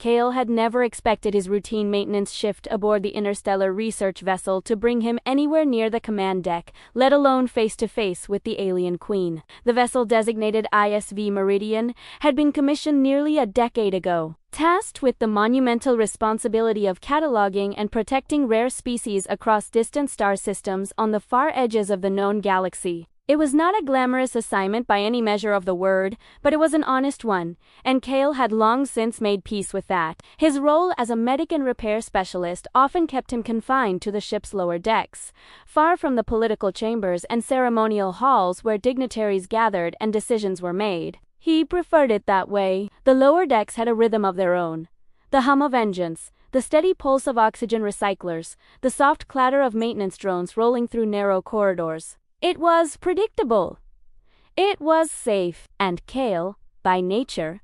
Kale had never expected his routine maintenance shift aboard the interstellar research vessel to bring him anywhere near the command deck, let alone face-to-face with the alien queen. The vessel, designated ISV Meridian, had been commissioned nearly a decade ago, tasked with the monumental responsibility of cataloging and protecting rare species across distant star systems on the far edges of the known galaxy. It was not a glamorous assignment by any measure of the word, but it was an honest one, and Kale had long since made peace with that. His role as a medic and repair specialist often kept him confined to the ship's lower decks, far from the political chambers and ceremonial halls where dignitaries gathered and decisions were made. He preferred it that way. The lower decks had a rhythm of their own. The hum of engines, the steady pulse of oxygen recyclers, the soft clatter of maintenance drones rolling through narrow corridors. It was predictable. It was safe, and Kale, by nature,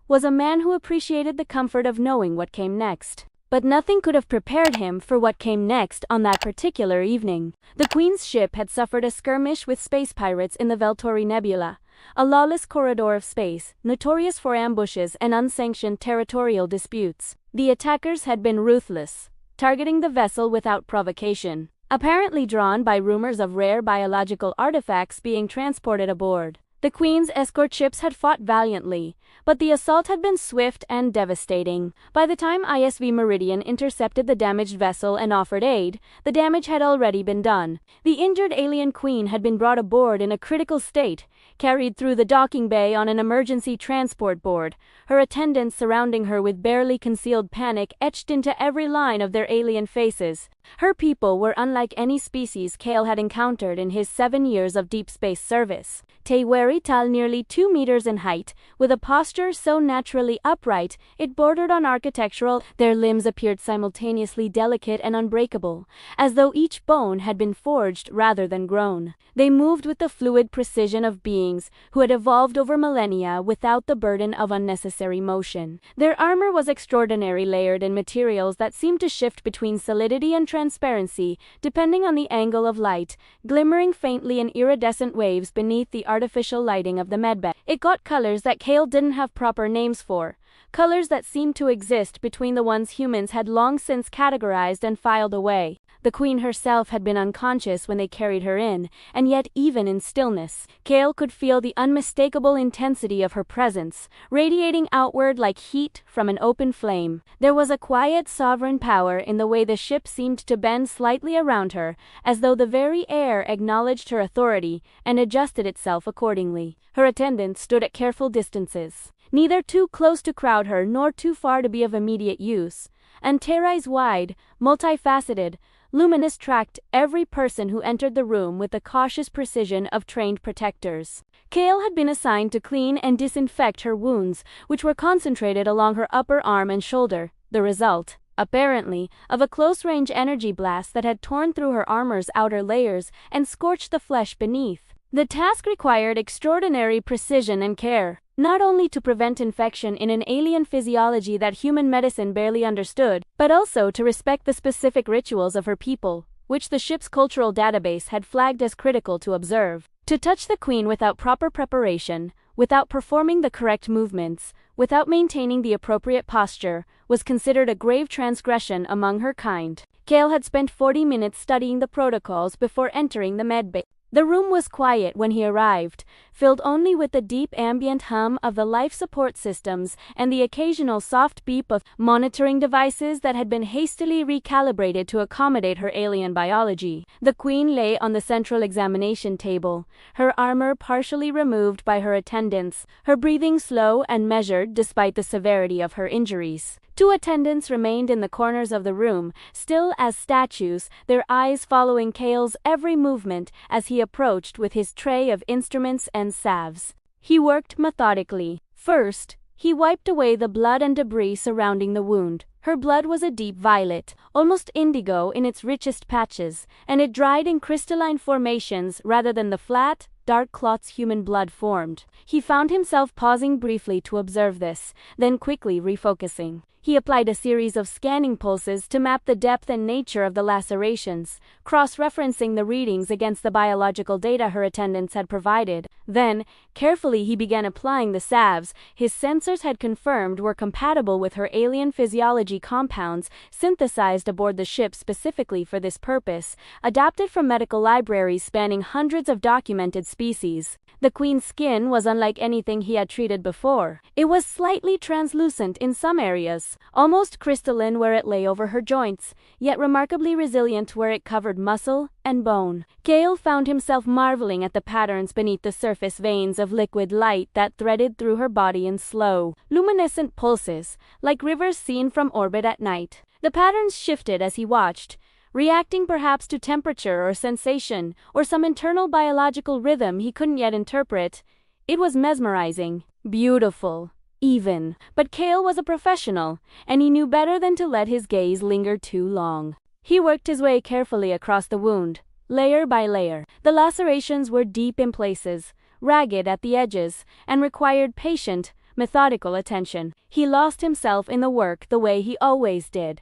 was a man who appreciated the comfort of knowing what came next. But nothing could have prepared him for what came next on that particular evening. The Queen's ship had suffered a skirmish with space pirates in the Veltori Nebula, a lawless corridor of space, notorious for ambushes and unsanctioned territorial disputes. The attackers had been ruthless, targeting the vessel without provocation, apparently drawn by rumors of rare biological artifacts being transported aboard. The Queen's escort ships had fought valiantly, but the assault had been swift and devastating. By the time ISV Meridian intercepted the damaged vessel and offered aid, the damage had already been done. The injured alien queen had been brought aboard in a critical state, carried through the docking bay on an emergency transport board, her attendants surrounding her with barely concealed panic etched into every line of their alien faces. Her people were unlike any species Kale had encountered in his 7 years of deep space service. Te were tal, nearly 2 meters in height, with a posture so naturally upright it bordered on architectural. Their limbs appeared simultaneously delicate and unbreakable, as though each bone had been forged rather than grown. They moved with the fluid precision of beings who had evolved over millennia without the burden of unnecessary motion. Their armor was extraordinarily layered in materials that seemed to shift between solidity and transparency, depending on the angle of light, glimmering faintly in iridescent waves beneath the artificial lighting of the medbay. It got colors that Kale didn't have proper names for, colors that seemed to exist between the ones humans had long since categorized and filed away. The Queen herself had been unconscious when they carried her in, and yet even in stillness, Kale could feel the unmistakable intensity of her presence, radiating outward like heat from an open flame. There was a quiet sovereign power in the way the ship seemed to bend slightly around her, as though the very air acknowledged her authority and adjusted itself accordingly. Her attendants stood at careful distances, neither too close to crowd her nor too far to be of immediate use. Antares wide, multifaceted, luminous tracked every person who entered the room with the cautious precision of trained protectors. Kale had been assigned to clean and disinfect her wounds, which were concentrated along her upper arm and shoulder, the result, apparently, of a close-range energy blast that had torn through her armor's outer layers and scorched the flesh beneath. The task required extraordinary precision and care, not only to prevent infection in an alien physiology that human medicine barely understood, but also to respect the specific rituals of her people, which the ship's cultural database had flagged as critical to observe. To touch the Queen without proper preparation, without performing the correct movements, without maintaining the appropriate posture, was considered a grave transgression among her kind. Kale had spent 40 minutes studying the protocols before entering the medbay. The room was quiet when he arrived, filled only with the deep ambient hum of the life support systems and the occasional soft beep of monitoring devices that had been hastily recalibrated to accommodate her alien biology. The Queen lay on the central examination table, her armor partially removed by her attendants, her breathing slow and measured despite the severity of her injuries. 2 attendants remained in the corners of the room, still as statues, their eyes following Kale's every movement as he approached with his tray of instruments and salves. He worked methodically. First, he wiped away the blood and debris surrounding the wound. Her blood was a deep violet, almost indigo in its richest patches, and it dried in crystalline formations rather than the flat, dark clots human blood formed. He found himself pausing briefly to observe this, then quickly refocusing. He applied a series of scanning pulses to map the depth and nature of the lacerations, cross-referencing the readings against the biological data her attendants had provided. Then, carefully he began applying the salves his sensors had confirmed were compatible with her alien physiology compounds synthesized aboard the ship specifically for this purpose, adapted from medical libraries spanning hundreds of documented species. The queen's skin was unlike anything he had treated before. It was slightly translucent in some areas, almost crystalline where it lay over her joints, yet remarkably resilient where it covered muscle and bone. Cale found himself marveling at the patterns beneath the surface veins of liquid light that threaded through her body in slow, luminescent pulses, like rivers seen from orbit at night. The patterns shifted as he watched, reacting perhaps to temperature or sensation, or some internal biological rhythm he couldn't yet interpret. It was mesmerizing, beautiful, even. But Cale was a professional, and he knew better than to let his gaze linger too long. He worked his way carefully across the wound, layer by layer. The lacerations were deep in places, ragged at the edges, and required patient, methodical attention. He lost himself in the work the way he always did,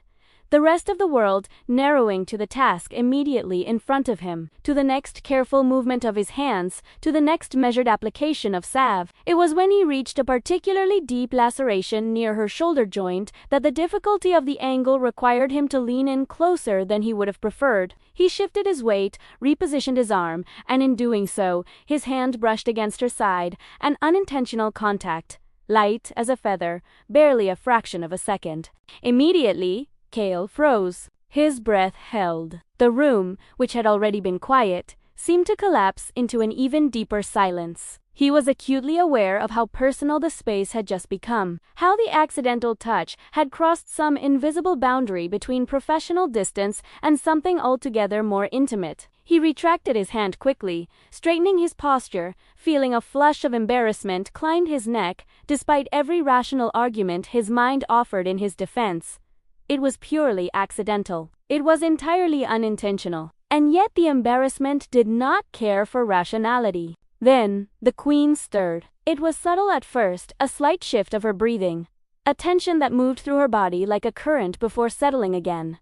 the rest of the world narrowing to the task immediately in front of him, to the next careful movement of his hands, to the next measured application of salve. It was when he reached a particularly deep laceration near her shoulder joint that the difficulty of the angle required him to lean in closer than he would have preferred. He shifted his weight, repositioned his arm, and in doing so, his hand brushed against her side, an unintentional contact, light as a feather, barely a fraction of a second. Immediately, Cale froze. His breath held. The room, which had already been quiet, seemed to collapse into an even deeper silence. He was acutely aware of how personal the space had just become, how the accidental touch had crossed some invisible boundary between professional distance and something altogether more intimate. He retracted his hand quickly, straightening his posture, feeling a flush of embarrassment climb his neck, despite every rational argument his mind offered in his defense. It was purely accidental. It was entirely unintentional. And yet the embarrassment did not care for rationality. Then, the queen stirred. It was subtle at first, a slight shift of her breathing, a tension that moved through her body like a current before settling again.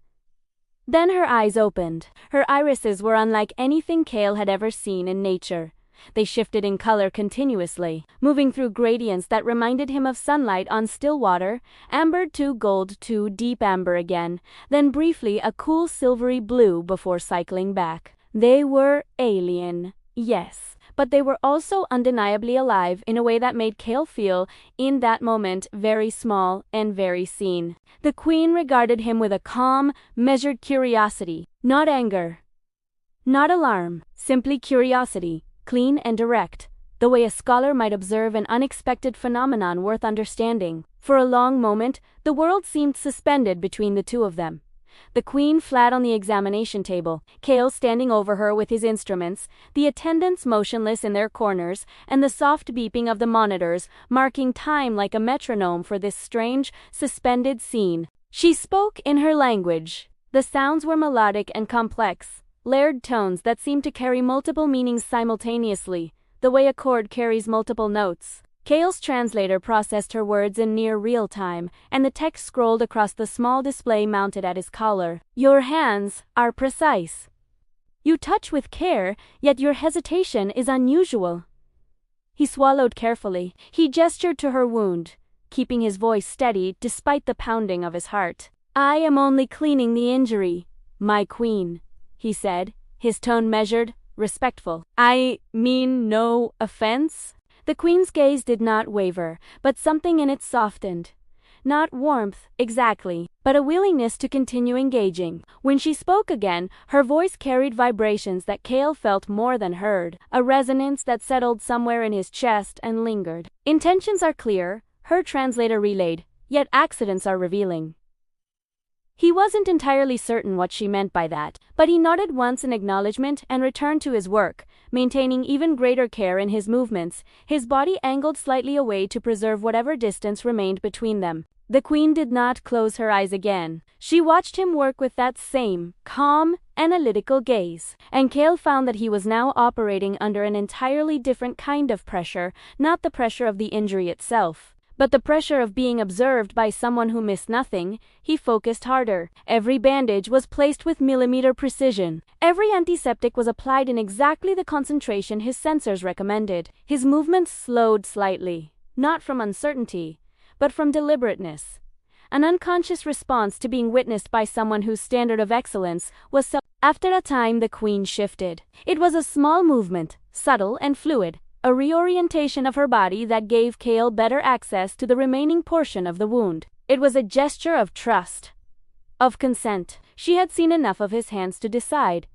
Then her eyes opened. Her irises were unlike anything Cale had ever seen in nature. They shifted in color continuously, moving through gradients that reminded him of sunlight on still water, amber to gold to deep amber again, then briefly a cool silvery blue before cycling back. They were alien, yes, but they were also undeniably alive in a way that made Cale feel, in that moment, very small and very seen. The queen regarded him with a calm, measured curiosity, not anger, not alarm, simply curiosity. Clean and direct, the way a scholar might observe an unexpected phenomenon worth understanding. For a long moment, the world seemed suspended between the two of them. The queen flat on the examination table, Cale standing over her with his instruments, the attendants motionless in their corners, and the soft beeping of the monitors marking time like a metronome for this strange, suspended scene. She spoke in her language. The sounds were melodic and complex, layered tones that seemed to carry multiple meanings simultaneously, the way a chord carries multiple notes. Cale's translator processed her words in near real time, and the text scrolled across the small display mounted at his collar. Your hands are precise. You touch with care, yet your hesitation is unusual. He swallowed carefully. He gestured to her wound, keeping his voice steady despite the pounding of his heart. I am only cleaning the injury, my queen, he said, his tone measured, respectful. I mean no offense? The queen's gaze did not waver, but something in it softened. Not warmth, exactly, but a willingness to continue engaging. When she spoke again, her voice carried vibrations that Cale felt more than heard, a resonance that settled somewhere in his chest and lingered. Intentions are clear, her translator relayed, yet accidents are revealing. He wasn't entirely certain what she meant by that, but he nodded once in acknowledgement and returned to his work, maintaining even greater care in his movements, his body angled slightly away to preserve whatever distance remained between them. The queen did not close her eyes again. She watched him work with that same, calm, analytical gaze, and Cale found that he was now operating under an entirely different kind of pressure, not the pressure of the injury itself, But the pressure of being observed by someone who missed nothing, he focused harder. Every bandage was placed with millimeter precision. Every antiseptic was applied in exactly the concentration his sensors recommended. His movements slowed slightly, not from uncertainty, but from deliberateness. An unconscious response to being witnessed by someone whose standard of excellence was so. After a time, the queen shifted. It was a small movement, subtle and fluid, a reorientation of her body that gave Kale better access to the remaining portion of the wound. It was a gesture of trust, of consent. She had seen enough of his hands to decide,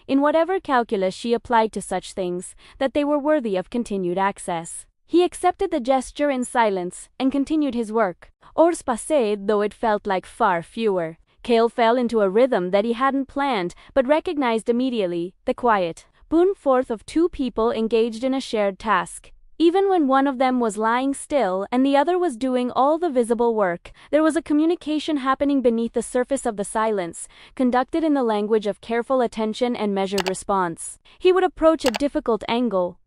in whatever calculus she applied to such things, that they were worthy of continued access. He accepted the gesture in silence and continued his work. Hours passed, though it felt like far fewer. Kale fell into a rhythm that he hadn't planned but recognized immediately, the quiet boon forth of two people engaged in a shared task. Even when one of them was lying still and the other was doing all the visible work, there was a communication happening beneath the surface of the silence, conducted in the language of careful attention and measured response. He would approach a difficult angle.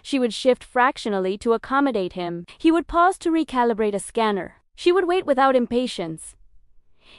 She would shift fractionally to accommodate him. He would pause to recalibrate a scanner. She would wait without impatience.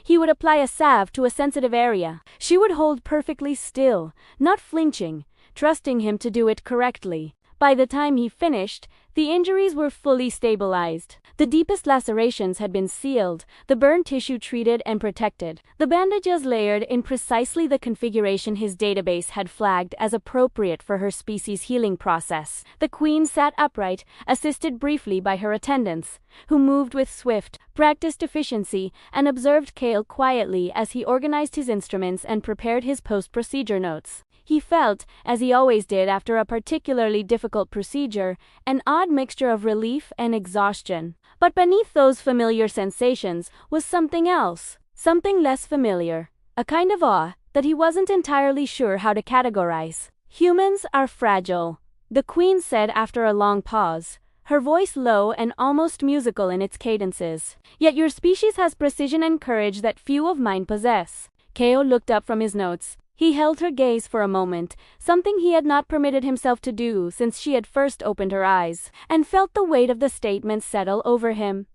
He would apply a salve to a sensitive area. She would hold perfectly still, not flinching, trusting him to do it correctly. By the time he finished, the injuries were fully stabilized. The deepest lacerations had been sealed, the burned tissue treated and protected, the bandages layered in precisely the configuration his database had flagged as appropriate for her species' healing process. The queen sat upright, assisted briefly by her attendants, who moved with swift, practiced efficiency and observed Kale quietly as he organized his instruments and prepared his post-procedure notes. He felt, as he always did after a particularly difficult procedure, an odd mixture of relief and exhaustion. But beneath those familiar sensations was something else, something less familiar, a kind of awe that he wasn't entirely sure how to categorize. "Humans are fragile," the queen said after a long pause, her voice low and almost musical in its cadences. "Yet your species has precision and courage that few of mine possess." Kale looked up from his notes. He held her gaze for a moment, something he had not permitted himself to do since she had first opened her eyes, and felt the weight of the statement settle over him.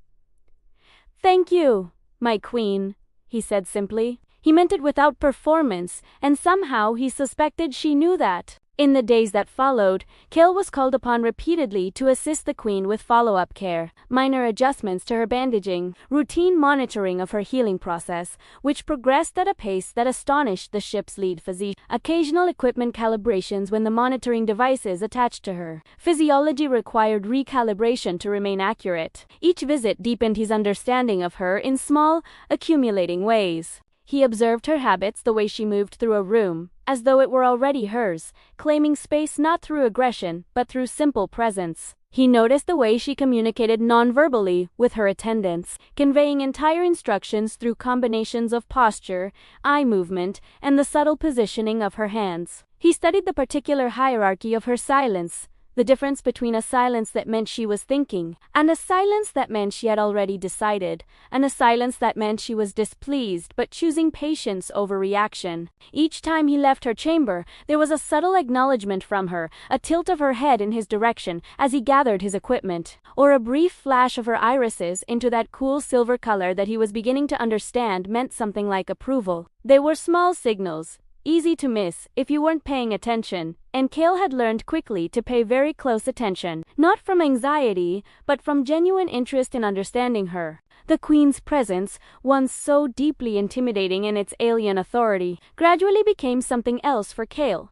"Thank you, my queen," he said simply. He meant it without performance, and somehow he suspected she knew that. In the days that followed, Kale was called upon repeatedly to assist the queen with follow-up care, minor adjustments to her bandaging, routine monitoring of her healing process, which progressed at a pace that astonished the ship's lead physician, occasional equipment calibrations when the monitoring devices attached to her physiology required recalibration to remain accurate. Each visit deepened his understanding of her in small, accumulating ways. He observed her habits, the way she moved through a room, as though it were already hers, claiming space not through aggression, but through simple presence. He noticed the way she communicated non-verbally with her attendants, conveying entire instructions through combinations of posture, eye movement, and the subtle positioning of her hands. He studied the particular hierarchy of her silence, the difference between a silence that meant she was thinking, and a silence that meant she had already decided, and a silence that meant she was displeased but choosing patience over reaction. Each time he left her chamber, there was a subtle acknowledgement from her, a tilt of her head in his direction as he gathered his equipment, or a brief flash of her irises into that cool silver color that he was beginning to understand meant something like approval. They were small signals, easy to miss if you weren't paying attention, and Kale had learned quickly to pay very close attention, not from anxiety, but from genuine interest in understanding her. The queen's presence, once so deeply intimidating in its alien authority, gradually became something else for Kale.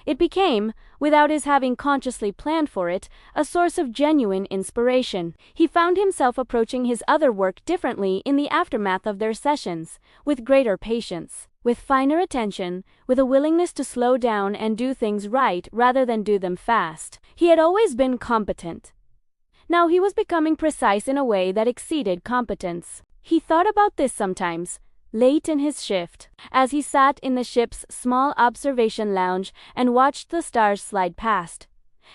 It became, without his having consciously planned for it, a source of genuine inspiration. He found himself approaching his other work differently in the aftermath of their sessions, with greater patience, with finer attention, with a willingness to slow down and do things right rather than do them fast. He had always been competent. Now he was becoming precise in a way that exceeded competence. He thought about this sometimes, late in his shift, as he sat in the ship's small observation lounge and watched the stars slide past.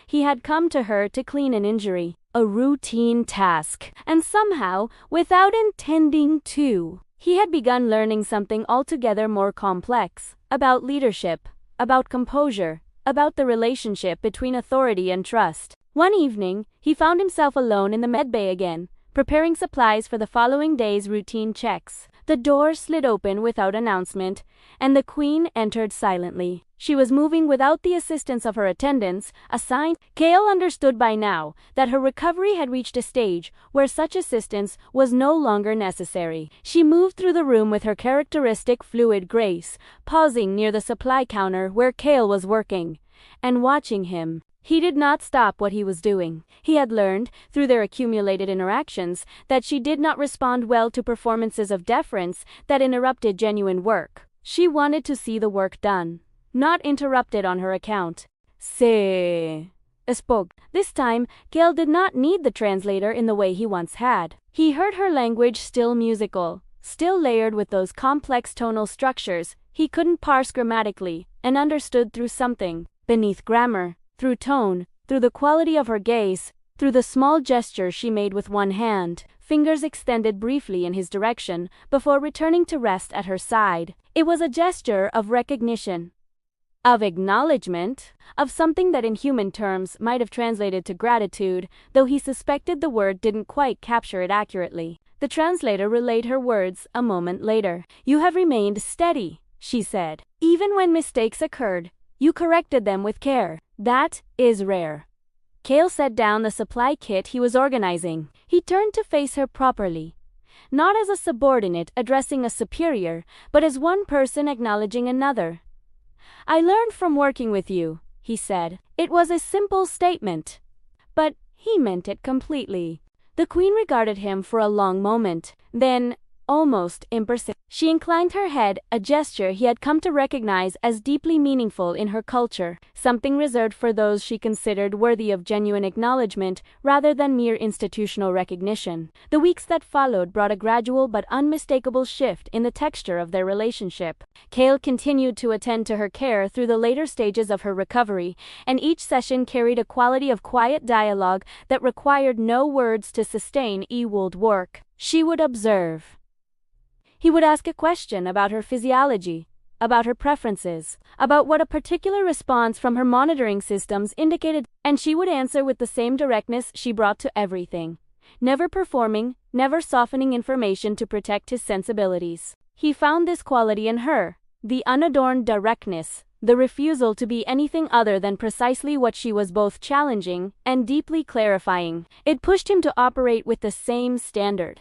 He had come to her to clean an injury, a routine task, and somehow, without intending to, he had begun learning something altogether more complex, about leadership, about composure, about the relationship between authority and trust. One evening, he found himself alone in the medbay again, preparing supplies for the following day's routine checks. The door slid open without announcement, and the Queen entered silently. She was moving without the assistance of her attendants, a sign. Kale understood by now that her recovery had reached a stage where such assistance was no longer necessary. She moved through the room with her characteristic fluid grace, pausing near the supply counter where Kale was working, and watching him. He did not stop what he was doing. He had learned, through their accumulated interactions, that she did not respond well to performances of deference that interrupted genuine work. She wanted to see the work done, not interrupted on her account. Se spoke. This time, Gale did not need the translator in the way he once had. He heard her language still musical, still layered with those complex tonal structures he couldn't parse grammatically, and understood through something beneath grammar. Through tone, through the quality of her gaze, through the small gesture she made with one hand, fingers extended briefly in his direction before returning to rest at her side. It was a gesture of recognition, of acknowledgement, of something that in human terms might have translated to gratitude, though he suspected the word didn't quite capture it accurately. The translator relayed her words a moment later. "You have remained steady," she said. "Even when mistakes occurred, you corrected them with care. That is rare." Kale set down the supply kit he was organizing. He turned to face her properly, not as a subordinate addressing a superior, but as one person acknowledging another. "I learned from working with you," he said. It was a simple statement, but he meant it completely. The Queen regarded him for a long moment. Then, almost imperceptibly, she inclined her head, a gesture he had come to recognize as deeply meaningful in her culture, something reserved for those she considered worthy of genuine acknowledgement rather than mere institutional recognition. The weeks that followed brought a gradual but unmistakable shift in the texture of their relationship. Kale continued to attend to her care through the later stages of her recovery, and each session carried a quality of quiet dialogue that required no words to sustain Ewald work. She would observe. He would ask a question about her physiology, about her preferences, about what a particular response from her monitoring systems indicated, and she would answer with the same directness she brought to everything, never performing, never softening information to protect his sensibilities. He found this quality in her, the unadorned directness, the refusal to be anything other than precisely what she was, both challenging and deeply clarifying. It pushed him to operate with the same standard,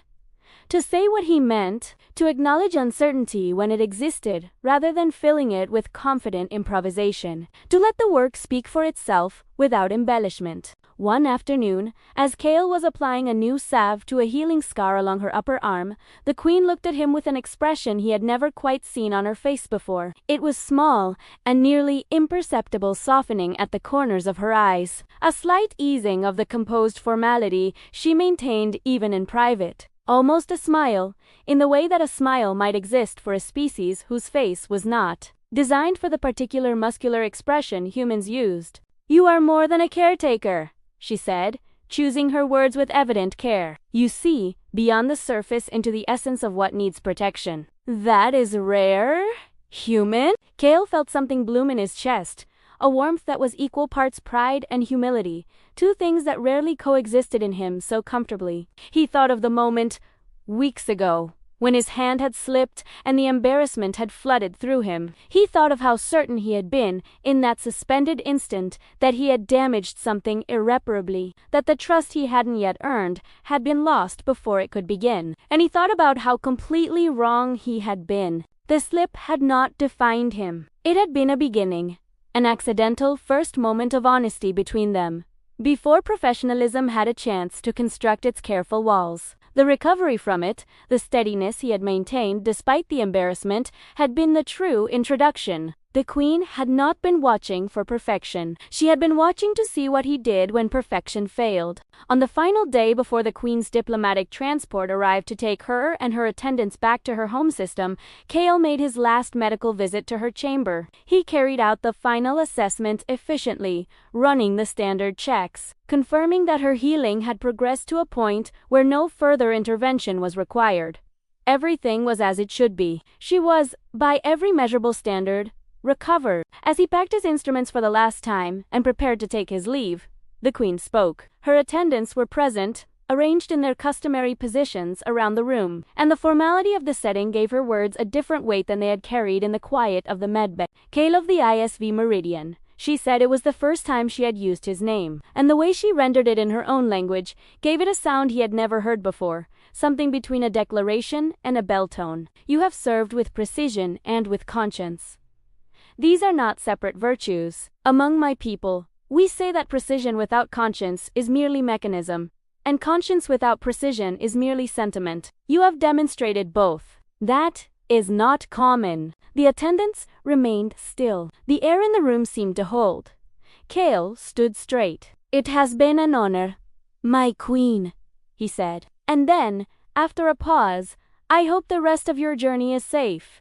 to say what he meant, to acknowledge uncertainty when it existed, rather than filling it with confident improvisation, to let the work speak for itself without embellishment. One afternoon, as Kale was applying a new salve to a healing scar along her upper arm, the Queen looked at him with an expression he had never quite seen on her face before. It was small, a nearly imperceptible softening at the corners of her eyes, a slight easing of the composed formality she maintained even in private. Almost a smile, in the way that a smile might exist for a species whose face was not designed for the particular muscular expression humans used. "You are more than a caretaker," she said, choosing her words with evident care. "You see beyond the surface into the essence of what needs protection." "That is rare? Human?" Kale felt something bloom in his chest, a warmth that was equal parts pride and humility, two things that rarely coexisted in him so comfortably. He thought of the moment, weeks ago, when his hand had slipped and the embarrassment had flooded through him. He thought of how certain he had been, in that suspended instant, that he had damaged something irreparably, that the trust he hadn't yet earned had been lost before it could begin. And he thought about how completely wrong he had been. The slip had not defined him. It had been a beginning, an accidental first moment of honesty between them, before professionalism had a chance to construct its careful walls. The recovery from it, the steadiness he had maintained despite the embarrassment, had been the true introduction. The Queen had not been watching for perfection. She had been watching to see what he did when perfection failed. On the final day before the Queen's diplomatic transport arrived to take her and her attendants back to her home system, Kale made his last medical visit to her chamber. He carried out the final assessment efficiently, running the standard checks, confirming that her healing had progressed to a point where no further intervention was required. Everything was as it should be. She was, by every measurable standard, recovered. As he packed his instruments for the last time and prepared to take his leave, the Queen spoke. Her attendants were present, arranged in their customary positions around the room, and the formality of the setting gave her words a different weight than they had carried in the quiet of the medbay. Kale of the ISV Meridian. She said it was the first time she had used his name, and the way she rendered it in her own language gave it a sound he had never heard before, something between a declaration and a bell tone. You have served with precision and with conscience. These are not separate virtues. Among my people, we say that precision without conscience is merely mechanism, and conscience without precision is merely sentiment. You have demonstrated both. That is not common. The attendants remained still. The air in the room seemed to hold. Kale stood straight. It has been an honor, my queen, he said. And then, after a pause, I hope the rest of your journey is safe.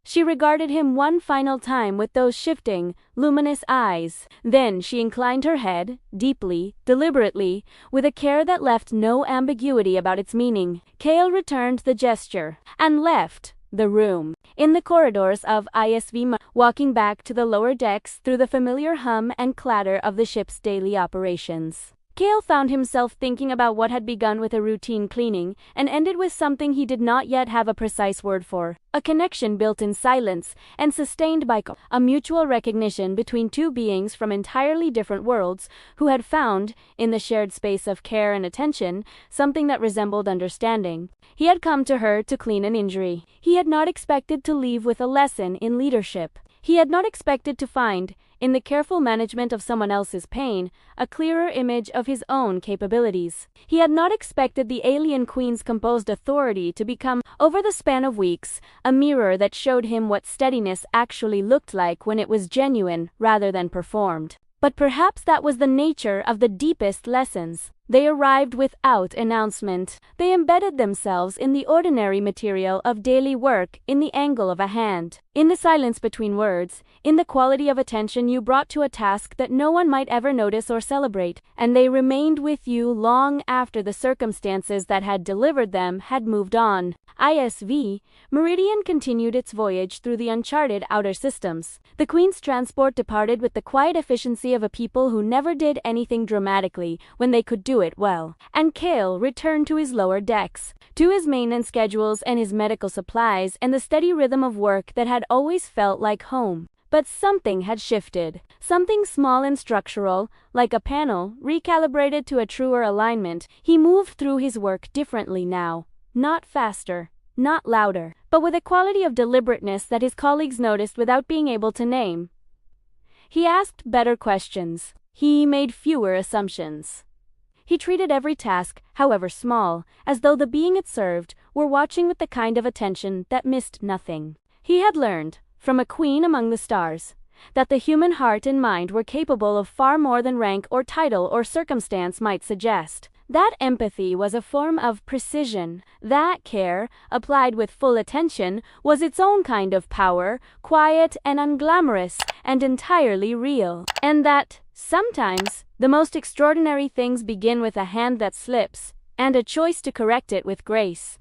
She regarded him one final time with those shifting, luminous eyes. Then she inclined her head, deeply, deliberately, with a care that left no ambiguity about its meaning. Kale returned the gesture, and left the room. In the corridors of ISV, walking back to the lower decks through the familiar hum and clatter of the ship's daily operations, Kale found himself thinking about what had begun with a routine cleaning and ended with something he did not yet have a precise word for. A connection built in silence and sustained by a mutual recognition between two beings from entirely different worlds who had found, in the shared space of care and attention, something that resembled understanding. He had come to her to clean an injury. He had not expected to leave with a lesson in leadership. He had not expected to find, in the careful management of someone else's pain, a clearer image of his own capabilities. He had not expected the alien queen's composed authority to become, over the span of weeks, a mirror that showed him what steadiness actually looked like when it was genuine rather than performed. But perhaps that was the nature of the deepest lessons. They arrived without announcement. They embedded themselves in the ordinary material of daily work, in the angle of a hand, in the silence between words, in the quality of attention you brought to a task that no one might ever notice or celebrate, and they remained with you long after the circumstances that had delivered them had moved on. ISV Meridian continued its voyage through the uncharted outer systems. The Queen's transport departed with the quiet efficiency of a people who never did anything dramatically when they could do it well, and Kale returned to his lower decks, to his maintenance schedules and his medical supplies and the steady rhythm of work that had always felt like home. But something had shifted, something small and structural, like a panel recalibrated to a truer alignment. He moved through his work differently now, not faster, not louder, but with a quality of deliberateness that his colleagues noticed without being able to name. He asked better questions. He made fewer assumptions. He treated every task, however small, as though the being it served were watching with the kind of attention that missed nothing. He had learned, from a queen among the stars, that the human heart and mind were capable of far more than rank or title or circumstance might suggest. That empathy was a form of precision. That care, applied with full attention, was its own kind of power, quiet and unglamorous, and entirely real. And that, sometimes, the most extraordinary things begin with a hand that slips, and a choice to correct it with grace.